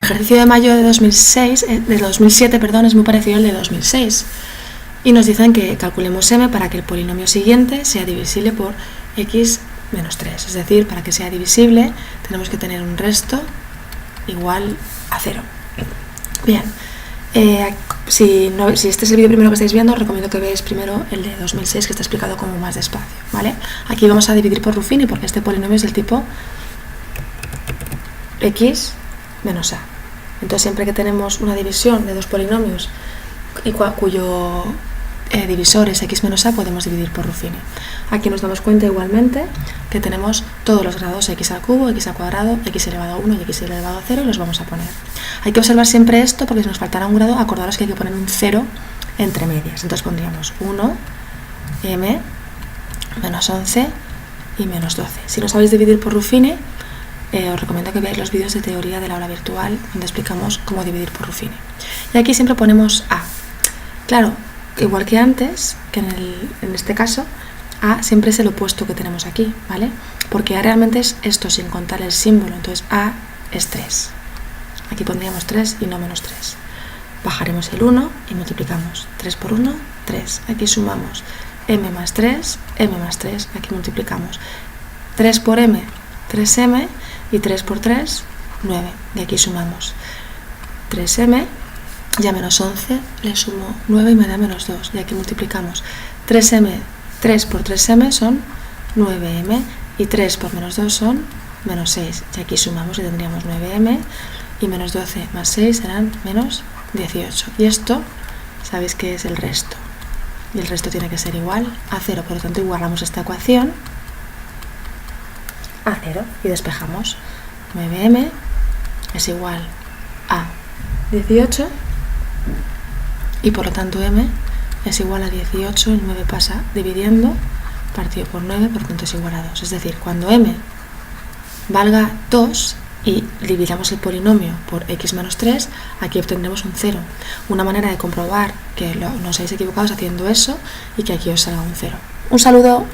El ejercicio de mayo de 2007, perdón, es muy parecido al de 2006. Y nos dicen que calculemos m para que el polinomio siguiente sea divisible por x menos 3. Es decir, para que sea divisible tenemos que tener un resto igual a 0. Bien, si este es el vídeo primero que estáis viendo, os recomiendo que veáis primero el de 2006, que está explicado como más despacio, ¿vale? Aquí vamos a dividir por Ruffini porque este polinomio es del tipo x menos a. Entonces, siempre que tenemos una división de dos polinomios y cuyo divisor es x menos a, podemos dividir por Ruffini. Aquí nos damos cuenta igualmente que tenemos todos los grados, x al cubo, x al cuadrado, x elevado a 1 y x elevado a 0, y los vamos a poner. Hay que observar siempre esto porque si nos faltará un grado, acordaros que hay que poner un 0 entre medias. Entonces pondríamos 1, m, menos 11 y menos 12. Si no sabéis dividir por Ruffini, os recomiendo que veáis los vídeos de teoría del aula virtual donde explicamos cómo dividir por Ruffini. Y aquí siempre ponemos a. Claro, igual que antes, que en este caso, a siempre es el opuesto que tenemos aquí, ¿vale? Porque a realmente es esto sin contar el símbolo, entonces a es 3. Aquí pondríamos 3 y no menos 3. Bajaremos el 1 y multiplicamos. 3 por 1, 3. Aquí sumamos m más 3, aquí multiplicamos. 3 por m, 3m, y 3 por 3, 9. Y aquí sumamos 3m, y a menos 11 le sumo 9 y me da menos 2. Y aquí multiplicamos 3m, 3 por 3m son 9m, y 3 por menos 2 son menos 6. Y aquí sumamos y tendríamos 9m, y menos 12 más 6 serán menos 18. Y esto, sabéis que es el resto. Y el resto tiene que ser igual a 0. Por lo tanto, igualamos esta ecuación a 0 y despejamos. 9m es igual a 18 y por lo tanto m es igual a 18. El 9 pasa dividiendo, partido por 9, por lo tanto es igual a 2. Es decir, cuando m valga 2 y dividamos el polinomio por x menos 3, aquí obtendremos un 0. Una manera de comprobar que no os habéis equivocado es haciendo eso y que aquí os salga un 0. Un saludo.